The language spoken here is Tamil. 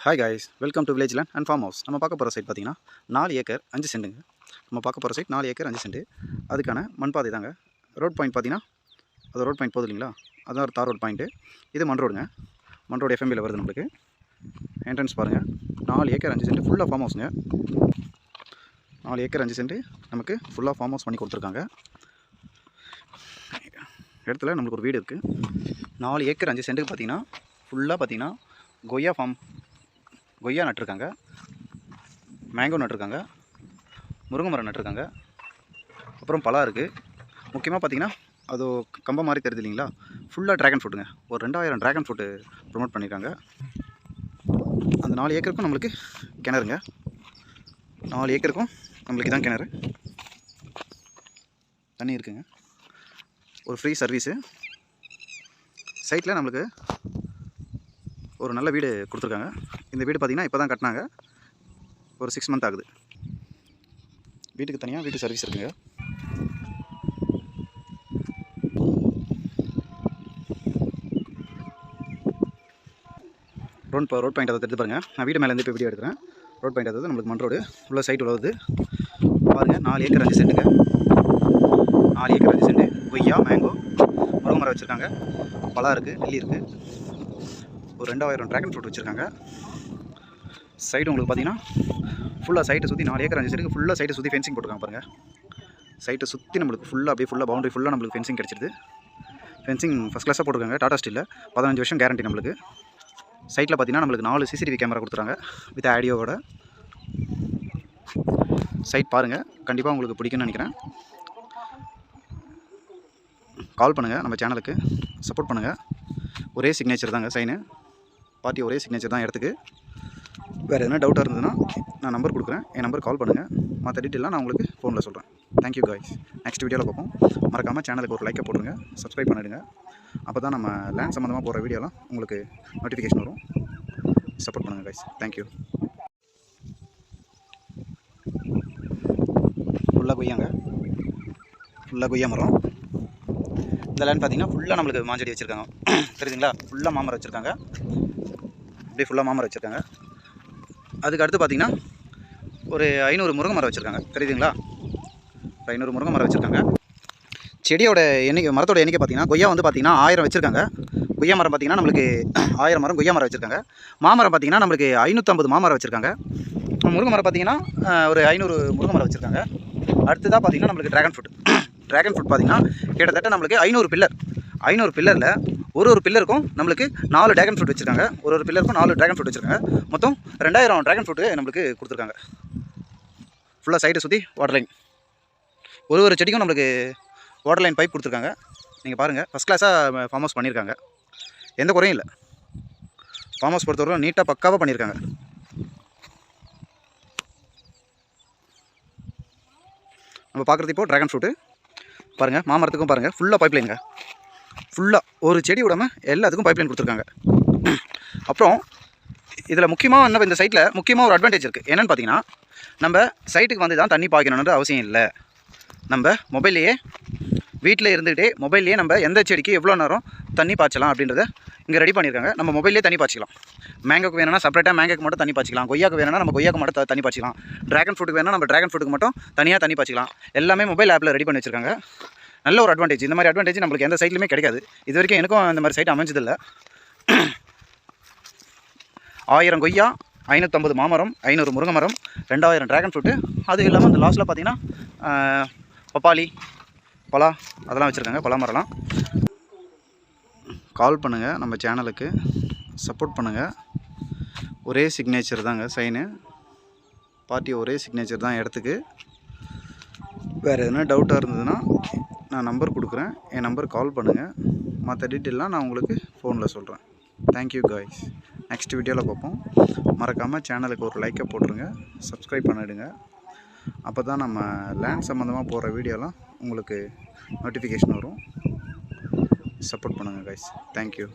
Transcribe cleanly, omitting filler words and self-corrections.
Hi guys, welcome to village land and farm house. நம்ம பார்க்க போகிற சைட் பார்த்தீங்கன்னா 4 ஏக்கர் 5 சென்ட்டுங்க. நம்ம பார்க்க போகிற சைட் 4 ஏக்கர் 5 சென்ட்டு. அதுக்கான மண் பாதை தாங்க. ரோட் பாயிண்ட் பார்த்தீங்கன்னா அது ரோட் பாயிண்ட் போகுது இல்லைங்களா, அதுதான் ஒரு தார் ரோட் பாயிண்ட்டு. இது மண் ரோடுங்க. மண் ரோடு எஃப்எம்பியில் வருது நம்மளுக்கு. என்ட்ரன்ஸ் பாருங்கள். 4 ஏக்கர் 5 சென்ட்டு ஃபுல்லாக ஃபார்ம் ஹவுஸுங்க. 4 ஏக்கர் 5 சென்ட்டு நமக்கு ஃபுல்லாக ஃபார்ம் ஹவுஸ் பண்ணி கொடுத்துருக்காங்க. இடத்துல நம்மளுக்கு ஒரு வீடு இருக்குது. 4 ஏக்கர் 5 சென்ட்டுக்கு பார்த்தீங்கன்னா ஃபுல்லாக பார்த்தீங்கன்னா கொய்யா நட்டுருக்காங்க, மேங்கோ நட்டுருக்காங்க, முருங்கை மரம் நட்டுருக்காங்க, அப்புறம் பலா இருக்குது. முக்கியமாக பார்த்தீங்கன்னா அது கம்பம் மாதிரி தெரியுது இல்லைங்களா, ஃபுல்லாக ட்ராகன் ஃப்ரூட்டுங்க. ஒரு 2000 ட்ராகன் ஃப்ரூட்டு ப்ரொமோட் பண்ணியிருக்காங்க. அந்த 4 ஏக்கருக்கும் நம்மளுக்கு கிணறுங்க. 4 ஏக்கருக்கும் நம்மளுக்கு இதான் கிணறு, தண்ணி இருக்குங்க. ஒரு ஃப்ரீ சர்வீஸு. சைட்டில் நம்மளுக்கு ஒரு நல்ல வீடு கொடுத்துருக்காங்க. இந்த வீடு பார்த்திங்கன்னா இப்போ தான் கட்டினாங்க, ஒரு 6 மந்த் ஆகுது. வீட்டுக்கு தனியாக வீட்டு சர்வீஸ் இருக்குங்க. ரோட் பாயிண்ட் அதை எடுத்து பாருங்கள். நான் வீடு மேலேருந்து இப்போ வீடியோ எடுக்கிறேன். ரோட் பாயிண்ட் அதாவது நம்மளுக்கு மண் ரோடு உள்ள சைட் உள்ளது பாருங்கள். 4 ஏக்கர் 5 சென்ட்டுங்க. 4 ஏக்கர் 5 சென்ட்டு. கொய்யா, மேங்கோ, முருங்கை மரம் வச்சுருக்காங்க, பலா இருக்குது, நெல்லி இருக்குது, ஒரு 2000 ட்ராகன் ஃப்ரூட் வச்சுருக்காங்க. சைடு உங்களுக்கு பார்த்தீங்கன்னா ஃபுல்லாக சைட்டை சுற்றி 4 ஏக்கர் 5 சென்ட்டுக்கு ஃபுல்லாக சைட்டை சுற்றி ஃபென்சிங் போட்டுருக்காங்க பாருங்கள். சைட்டை சுற்றி நம்மளுக்கு ஃபுல்லாக பவுண்டரி ஃபுல்லாக நம்மளுக்கு ஃபென்சிங் கிடச்சிடுது. ஃபென்சிங் ஃபஸ்ட் கிளாஸாக போட்டிருக்காங்க. டாடா ஸ்டீலில் 15 வருஷம் கேரண்டி நம்மளுக்கு. சைட்டில் பார்த்தீங்கன்னா நம்மளுக்கு 4 சிசிடிவி கேமரா கொடுத்துறாங்க வித் ஆடியோவோட. சைட் பாருங்கள், கண்டிப்பாக உங்களுக்கு பிடிக்கும்னு நினைக்கிறேன். கால் பண்ணுங்கள், நம்ம சேனலுக்கு சப்போர்ட் பண்ணுங்கள். ஒரே சிக்னேச்சர் தாங்க சைனு, பார்ட்டி ஒரே சிக்னேச்சர் தான் இடத்துக்கு. வேறு எதனா டவுட்டாக இருந்ததுன்னா நான் நம்பர் கொடுக்குறேன், என் நம்பர் கால் பண்ணுங்கள். மற்ற டீட்டெயிலாம் நான் உங்களுக்கு ஃபோனில் சொல்கிறேன். Thank you guys. நெக்ஸ்ட் வீடியோவில் பார்ப்போம். மறக்காமல் சேனலுக்கு ஒரு லைக்கை போட்டுருங்க, சப்ஸ்கிரைப் பண்ணிவிடுங்க. அப்போ தான் நம்ம லேண்ட் சம்மந்தமாக போகிற வீடியோலாம் உங்களுக்கு நோட்டிஃபிகேஷன் வரும். சப்போர்ட் பண்ணுங்கள் காய்ஸ். தேங்க்யூ. ஃபுல்லாக கொய்யாங்க, ஃபுல்லாக கொய்யா மரம். இந்த லேண்ட் பார்த்தீங்கன்னா ஃபுல்லாக நம்மளுக்கு மாஞ்செடி வச்சுருக்காங்க, தெரியுதுங்களா? ஃபுல்லாக மாமரம் வச்சுருக்காங்க, இப்படி ஃபுல்லாக மாமரம் வச்சுருக்காங்க. அதுக்கு அடுத்து பார்த்தீங்கன்னா ஒரு 500 முருங்கை மரம் வச்சுருக்காங்க, தெரியுதுங்களா? ஒரு 500 முருங்கை மரம் வச்சுருக்காங்க. செடியோட மரத்தோட எண்ணிக்கை பார்த்தீங்கன்னா கொய்யா வந்து பார்த்தீங்கன்னா 1000 வச்சுருக்காங்க. கொய்யா மரம் பார்த்தீங்கன்னா நம்மளுக்கு 1000 மரம் கொய்யா மரம் வச்சுருக்காங்க. மாமரம் பார்த்தீங்கன்னா நம்மளுக்கு 550 மாமரம் வச்சுருக்காங்க. முருங்கை மரம் பார்த்தீங்கன்னா ஒரு 500 முருங்கை மரம் வச்சுருக்காங்க. அடுத்ததாக பார்த்தீங்கன்னா நம்மளுக்கு ட்ராகன் ஃப்ரூட் பார்த்தீங்கன்னா கிட்டத்தட்ட நம்மளுக்கு 500 பில்லரில் ஒரு பில்லருக்கும் நம்மளுக்கு 4 ட்ராகன் ஃப்ரூட் வச்சுருக்காங்க. ஒரு பில்லருக்கும் 4 ட்ராகன் ஃப்ரூட் வச்சுருக்காங்க. மொத்தம் 2000 ட்ராகன் ஃப்ரூட்டு நம்மளுக்கு கொடுத்துருக்காங்க. ஃபுல்லாக சைடை சுற்றி வாட்டர் லைன், ஒரு செடிக்கும் நம்மளுக்கு வாட்டர் லைன் பைப் கொடுத்துருக்காங்க. நீங்கள் பாருங்கள், ஃபஸ்ட் கிளாஸாக ஃபார்ம் ஹவுஸ் பண்ணியிருக்காங்க, எந்த குறையும் இல்லை. ஃபார்ம் ஹவுஸ் பொறுத்தவரை நீட்டாக பக்காவாக பண்ணியிருக்காங்க. நம்ம பார்க்குறது இப்போது ட்ராகன் ஃப்ரூட்டு பாருங்கள். மாமரத்துக்கும் பாருங்கள் ஃபுல்லாக பைப் லைனுங்க. ஃபுல்லாக ஒரு செடி விடாமல் எல்லாத்துக்கும் பைப் லைன் கொடுத்துருக்காங்க. அப்புறம் இதில் முக்கியமாக என்ன, இந்த சைட்டில் முக்கியமாக ஒரு அட்வான்டேஜ் இருக்குது. என்னென்னு பார்த்தீங்கன்னா, நம்ம சைட்டுக்கு வந்து தான் தண்ணி பாய்க்கணுன்ற அவசியம் இல்லை. நம்ம மொபைல்லையே வீட்டில் இருந்துகிட்டே மொபைல்லையே நம்ம எந்த செடிக்கு எவ்வளோ நேரம் தண்ணி பாய்ச்சலாம் அப்படின்றத இங்கே ரெடி பண்ணியிருக்காங்க. நம்ம மொபைல்லேயே தண்ணி பாய்ச்சிக்கலாம். மேங்கோக்கு வேணும்னா செப்பரேட்டாக மேங்கோக்கு மட்டும் தண்ணி பாய்ச்சிக்கலாம். கொய்யாக்கு வேணும்னா நம்ம கொய்யாக்கு மட்டும் தண்ணி பாய்ச்சிக்கலாம். ட்ராகன் ஃப்ரூட்டுக்கு வேணும்னா நம்ம ட்ராகன் ஃப்ரூட்டுக்கு மட்டும் தனியாக தண்ணி பாய்ச்சிக்கலாம். எல்லாமே மொபைல் ஆப்பில் ரெடி பண்ணி வச்சுருக்காங்க. நல்ல ஒரு அட்வான்டேஜ். இந்த மாதிரி அட்வான்டேஜ் நம்மளுக்கு எந்த சைட்லையுமே கிடைக்காது. இது வரைக்கும் எனக்கும் இந்த மாதிரி சைட் அமைஞ்சதில்லை. 1000 கொய்யா, 550 மாமரம், 500 முருங்கை மரம், 2000 ட்ராகன் ஃப்ரூட்டு. அது இல்லாமல் இந்த லாஸ்ட்டில் பார்த்தீங்கன்னா பப்பாளி, பலா அதெல்லாம் வச்சுருக்காங்க, பலா மரம்லாம். கால் பண்ணுங்கள், நம்ம சேனலுக்கு சப்போர்ட் பண்ணுங்கள். ஒரே சிக்னேச்சர் தாங்க சைனு, பார்ட்டி ஒரே சிக்னேச்சர் தான் இடத்துக்கு. வேறு எதுனா டவுட்டாக இருந்ததுன்னா நான் நம்பர் கொடுக்குறேன், என் நம்பர் கால் பண்ணுங்கள். மற்ற டீட்டெயிலாம் நான் உங்களுக்கு ஃபோனில் சொல்கிறேன். Thank you guys. நெக்ஸ்ட் வீடியோவில் பார்ப்போம். மறக்காமல் சேனலுக்கு ஒரு லைக்கை போட்டுருங்க, சப்ஸ்கிரைப் பண்ணிவிடுங்க. அப்போ தான் நம்ம லேண்ட் சம்மந்தமாக போகிற வீடியோலாம் உங்களுக்கு நோட்டிஃபிகேஷன் வரும். சப்போர்ட் பண்ணுங்கள் காய்ஸ். தேங்க்யூ.